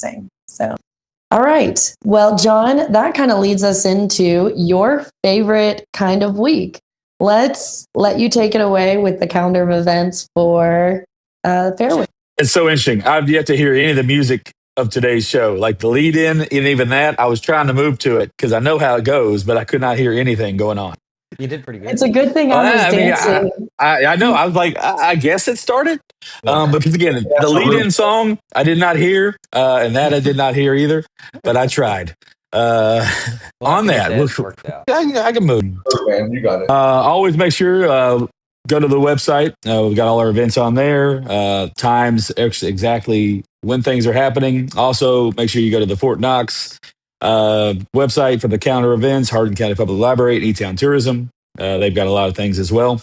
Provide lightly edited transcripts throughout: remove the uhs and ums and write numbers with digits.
dancing. So, all right. Well, Jon, that kind of leads us into your favorite kind of week. Let's let you take it away with the calendar of events for Fair Week. It's so interesting. I've yet to hear any of the music of today's show, like the lead in, and even that. I was trying to move to it because I know how it goes, but I could not hear anything going on. You did pretty good. It's a good thing I was dancing. I know. I was like, I guess it started. Because again, the lead in song I did not hear, and that I did not hear either, but I tried. On that, I can move. Man, you got it. Always make sure go to the website. We've got all our events on there, times, exactly when things are happening. Also, make sure you go to the Fort Knox website for the calendar events, Hardin County Public Library, and E-Town Tourism. They've got a lot of things as well.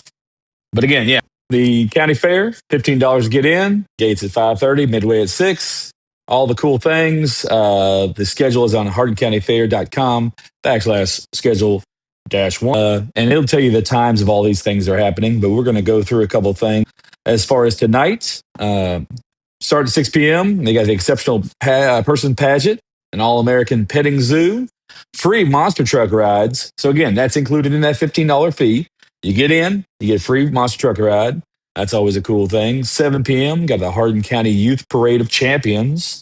But again, yeah, the county fair, $15 to get in. Gates at 5:30, midway at 6. All the cool things. The schedule is on hardincountyfair.com/schedule-1. And it'll tell you the times of all these things that are happening. But we're going to go through a couple of things. As far as tonight, start at 6 p.m. They got the exceptional person pageant, an all-American petting zoo, free monster truck rides. So again, that's included in that $15 fee. You get in, you get free monster truck ride. That's always a cool thing. 7 p.m., got the Hardin County Youth Parade of Champions.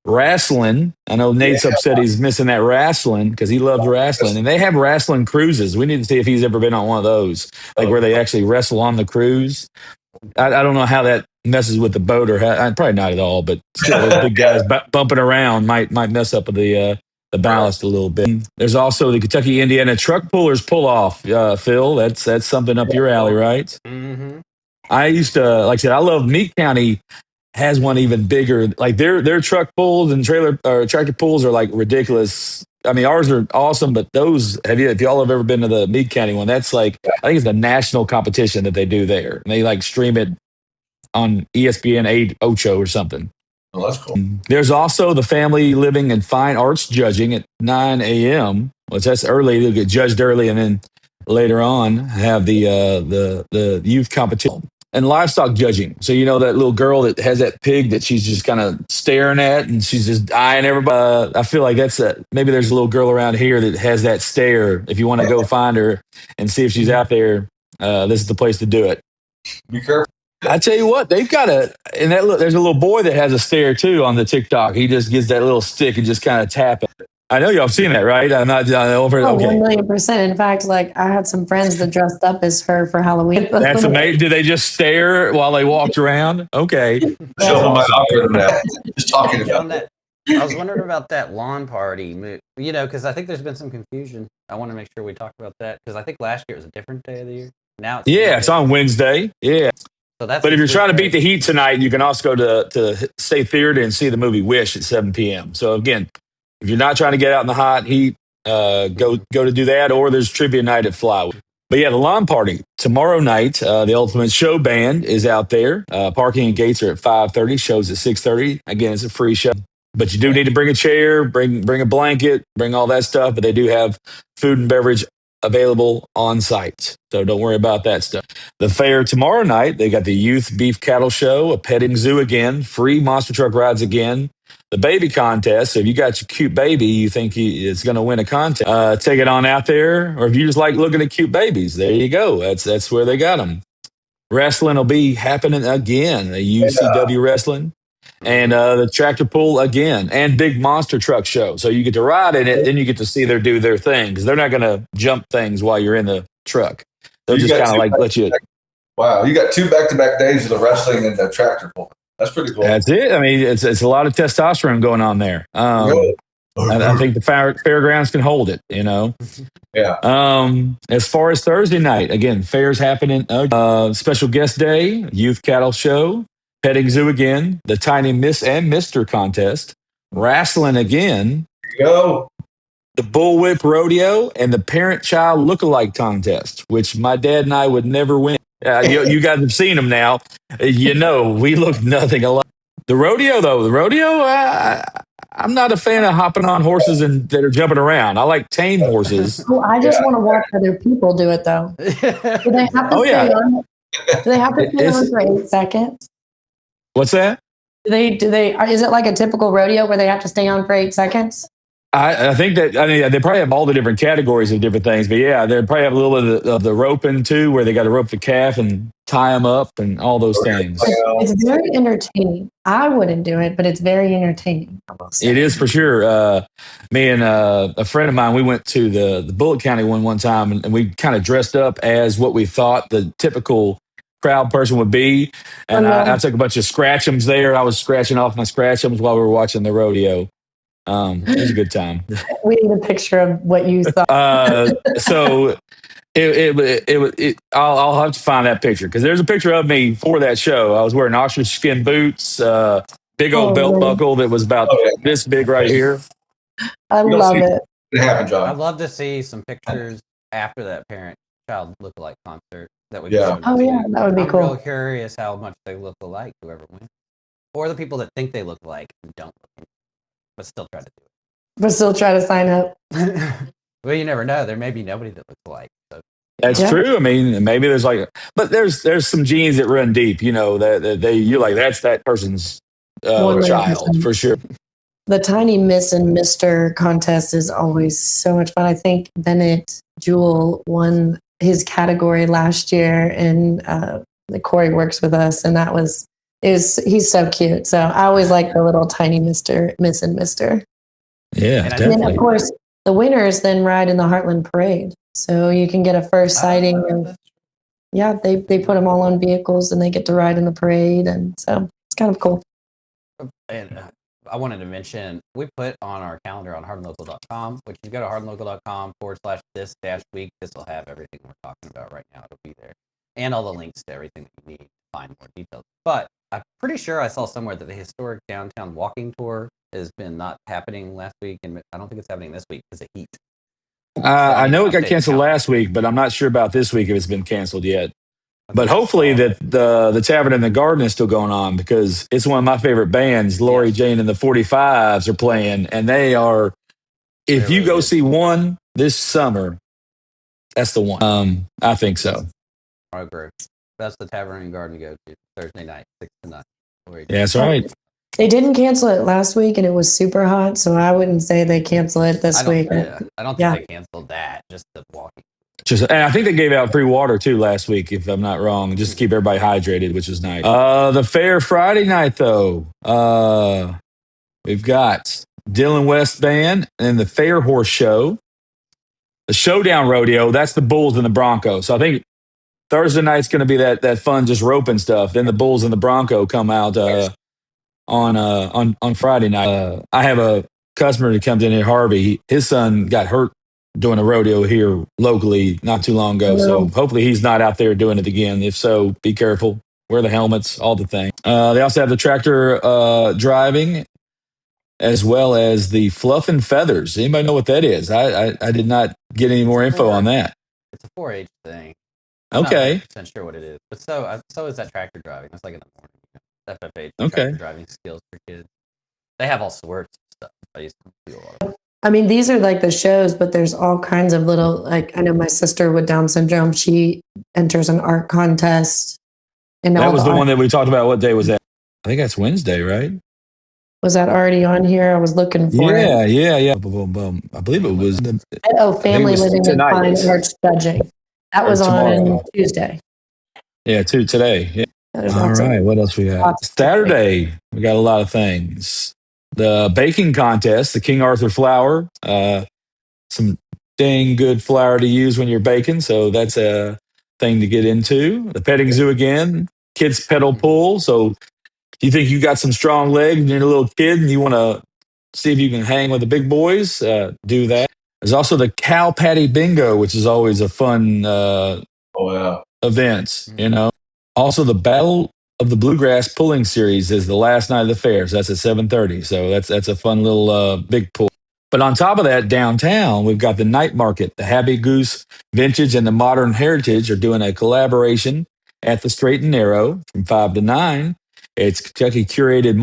Wrestling. I know Nate's upset he's missing that wrestling because he loves wrestling. And they have wrestling cruises. We need to see if he's ever been on one of those, like where they actually wrestle on the cruise. I don't know how that messes with the boat or probably not at all, but still those big guys bumping around might mess up the ballast a little bit. There's also the Kentucky Indiana Truck Pullers Pull Off, Phil. That's something up your alley, right? Mm-hmm. I used to, like I said, I love Meade County has one even bigger. Like their truck pulls and tractor pulls are like ridiculous. I mean, ours are awesome, but those if y'all have ever been to the Meade County one, that's like I think it's the national competition that they do there. And they like stream it on ESPN 8 Ocho or something. Oh, that's cool. There's also the Family Living and Fine Arts Judging at 9 a.m. Which that's early. They'll get judged early, and then later on have the youth competition. And livestock judging. So, you know, that little girl that has that pig that she's just kind of staring at and she's just eyeing everybody. I feel like maybe there's a little girl around here that has that stare. If you want to go find her and see if she's out there, this is the place to do it. Be careful. I tell you what, they've got there's a little boy that has a stare too on the TikTok. He just gets that little stick and just kind of tap it. I know y'all have seen that, right? I'm not over. Oh, okay. 1,000,000%. In fact, like I had some friends that dressed up as her for Halloween. That's amazing. Did they just stare while they walked around? Okay. Just talking about that. I was wondering about that lawn party, because I think there's been some confusion. I want to make sure we talk about that because I think last year it was a different day of the year. Now it's on Wednesday. Yeah. So but if you're trying to beat the heat tonight, you can also go to State Theater and see the movie Wish at 7 p.m. So again, if you're not trying to get out in the hot heat, go to do that, or there's trivia night at Flywood. But yeah, the lawn party tomorrow night. The Ultimate Show Band is out there. Parking and gates are at 5:30. Shows at 6:30. Again, it's a free show, but you do need to bring a chair, bring a blanket, bring all that stuff. But they do have food and beverage available on site, so don't worry about that stuff. The fair tomorrow night, they got the Youth Beef Cattle Show, a petting zoo again, free monster truck rides again. The baby contest. So if you got your cute baby, you think it's going to win a contest, take it on out there. Or if you just like looking at cute babies, there you go. That's where they got them. Wrestling will be happening again. The UCW wrestling and the tractor pull again and big monster truck show. So you get to ride in it, then you get to see do their thing because they're not going to jump things while you're in the truck. They'll just kind of like let you. Wow, you got 2 back-to-back days of the wrestling and the tractor pull. That's pretty cool. That's it. I mean, it's a lot of testosterone going on there. I think the fairgrounds can hold it, Yeah. As far as Thursday night, again, fair's happening. Special guest day, youth cattle show, petting zoo again, the tiny Miss and Mr. contest, wrestling again. Go. The bullwhip rodeo and the parent-child lookalike contest, which my dad and I would never win. You guys have seen them now. We look nothing alike. The rodeo, though, I'm not a fan of hopping on horses that are jumping around. I like tame horses. Oh, I just want to watch other people do it, though. Do they have to stay on? Do they have to stay on for 8 seconds? What's that? Is it like a typical rodeo where they have to stay on for 8 seconds? I think that, I mean, they probably have all the different categories of different things, but yeah, they probably have a little bit of the roping too, where they got to rope the calf and tie them up and all those things. It's very entertaining. I wouldn't do it, but it's very entertaining. It is for sure. Me and a friend of mine, we went to the Bullitt County one time, and we kind of dressed up as what we thought the typical crowd person would be. And I took a bunch of scratchums there. I was scratching off my scratchums while we were watching the rodeo. It was a good time. We need a picture of what you thought. So I'll have to find that picture because there's a picture of me for that show. I was wearing ostrich skin boots, big old belt buckle that was about this big right here. I love it. It happened, John. I'd love to see some pictures after that parent-child look-alike concert. That would that would be cool. I'm real curious how much they look alike, whoever wins. Or the people that think they look alike and don't look, but still try to do it. But still try to sign up. Well, you never know. There may be nobody that looks alike. So. That's true. I mean, maybe but there's some genes that run deep. You know that you're like that's that person's child for sure. The Tiny Miss and Mr. contest is always so much fun. I think Bennett Jewell won his category last year, and Corey works with us, and he's so cute. So I always like the little tiny Miss and Mr. Yeah, and then of course the winners then ride in the Heartland Parade, so you can get a first sighting of. Yeah, they put them all on vehicles and they get to ride in the parade, and so it's kind of cool. And I wanted to mention we put on our calendar on hardinlocal.com, which you go to hardinlocal.com/this-week. This will have everything we're talking about right now. It'll be there, and all the links to everything that you need to find more details. But I'm pretty sure I saw somewhere that the historic downtown walking tour has been not happening last week, and I don't think it's happening this week because of heat. I know it got canceled last week, but I'm not sure about this week if it's been canceled yet. But hopefully that the Tavern in the Garden is still going on because it's one of my favorite bands. Lori Jane and the 45s are playing, and they are. If you go see one this summer, that's the one. I think so. I agree. That's the Tavern and Garden to go to Thursday night, 6 to 9. Yeah, that's right. They didn't cancel it last week, and it was super hot, so I wouldn't say they cancel it this week. I don't think they canceled that. Just the walking. And I think they gave out free water too last week, if I'm not wrong, just to keep everybody hydrated, which was nice. The fair Friday night, though, we've got Dylan West Band and the Fair Horse Show. The Showdown Rodeo, that's the Bulls and the Broncos. So I think Thursday night's going to be that fun, just roping stuff. Then the Bulls and the Bronco come out on Friday night. I have a customer that comes in here, Harvey. His son got hurt doing a rodeo here locally not too long ago. So hopefully he's not out there doing it again. If so, be careful. Wear the helmets, all the things. They also have the tractor driving as well as the Fluff and Feathers. Anybody know what that is? I did not get any more info on that. It's a 4-H thing. Okay. I'm not sure what it is. But so is that tractor driving. That's like in the morning. FFH, tractor driving skills for kids. They have all sorts of stuff. I used to do a lot of. I mean, these are like the shows, but there's all kinds of little, like, I know my sister with Down syndrome, she enters an art contest. And that was the one that we talked about. What day was that? I think that's Wednesday, right? Was that already on here? I was looking for it. Yeah. I believe it was. Family Living in Fine Arts Judging. That was on Tuesday. Yeah, today. Yeah. All right. What else we got? Saturday, we got a lot of things. The baking contest, the King Arthur flour, some dang good flour to use when you're baking. So that's a thing to get into. The petting zoo again, kids pedal pull. So you think you got some strong legs and you're a little kid and you want to see if you can hang with the big boys, do that. There's also the cow patty bingo, which is always a fun event, you know. Also, the Battle of the Bluegrass Pulling Series is the last night of the fair. So that's at 7:30. So that's a fun little big pull. But on top of that, downtown, we've got the night market. The Happy Goose Vintage and the Modern Heritage are doing a collaboration at the Straight and Narrow from 5 to 9. It's Kentucky curated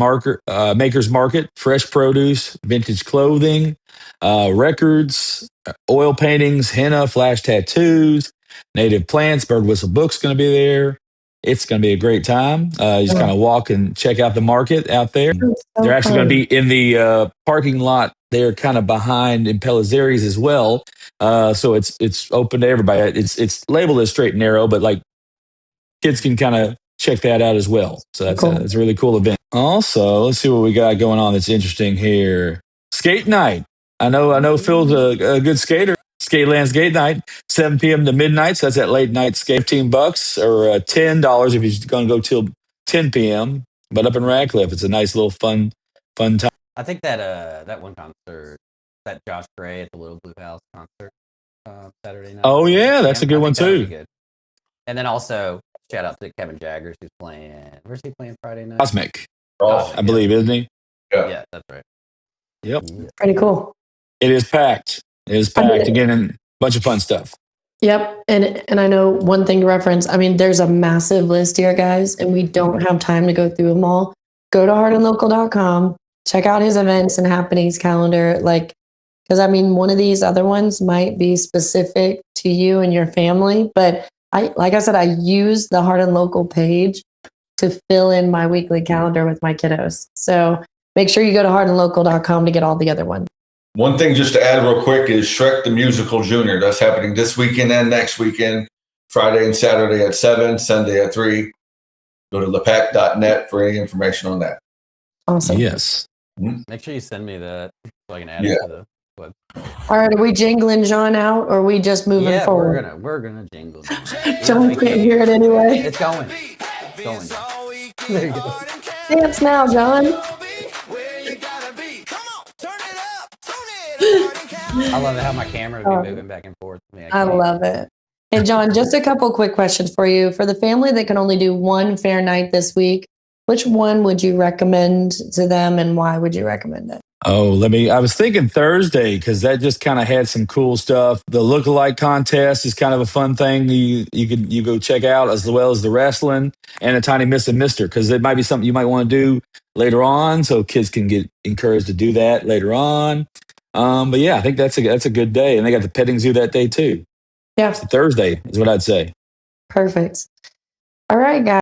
makers market, fresh produce, vintage clothing, records, oil paintings, henna, flash tattoos, native plants. Bird Whistle Book's going to be there. It's going to be a great time. Just kind of walk and check out the market out there. So They're actually going to fun. be in the parking lot there, kind of behind Impellizzeri's as well. So it's open to everybody. It's labeled as straight and narrow, but like kids can kind of check that out as well. So Cool. it's a really cool event. Also, let's see what we got going on that's interesting here. Skate night. I know Phil's a good skater. Skateland Skate Night, 7 p.m. to midnight. So that's that late night skate. $15 or $10 if you're going to go till 10 p.m. But up in Radcliffe, it's a nice little fun time. I think that one concert, that Josh Gray at the Little Blue House concert Saturday night. Oh yeah, that's a good one that'll be too. good. And then also shout out to Kevin Jaggers who's playing. Where's he playing Friday night? Cosmic, Oh, I believe, isn't he? Yeah, that's right. Yep. Pretty cool. It is packed. It is packed again, and a bunch of fun stuff. Yep. And I know one thing to reference. I mean, there's a massive list here, guys, and we don't have time to go through them all. Go to hardinlocal.com, check out his events and happenings calendar. Because I mean, one of these other ones might be specific to you and your family, but like I said, I use the Hardin Local page to fill in my weekly calendar with my kiddos. So make sure you go to hardinlocal.com to get all the other ones. one thing just to add real quick is Shrek the Musical Junior. That's happening this weekend and next weekend, Friday and Saturday at 7, Sunday at 3. Go to lepac.net for any information on that. Awesome. Yes. Make sure you send me that so I can add it to the web. All right, are we jingling John out or are we just moving forward? We're gonna jingle. John can't hear it anyway. It's going. It's going. There you go. Dance now, John. I love it how my camera would be moving back and forth. I love it. And John, just a couple quick questions for you. For the family that can only do one fair night this week, which one would you recommend to them and why would you recommend it? Oh, I was thinking Thursday because that just kind of had some cool stuff. The lookalike contest is kind of a fun thing you go check out, as well as the wrestling and a tiny Miss and Mister, because it might be something you might want to do later on, so kids can get encouraged to do that later on. But yeah, I think that's a good day, and they got the petting zoo that day too. Yeah, So Thursday is what I'd say. perfect. All right, guys.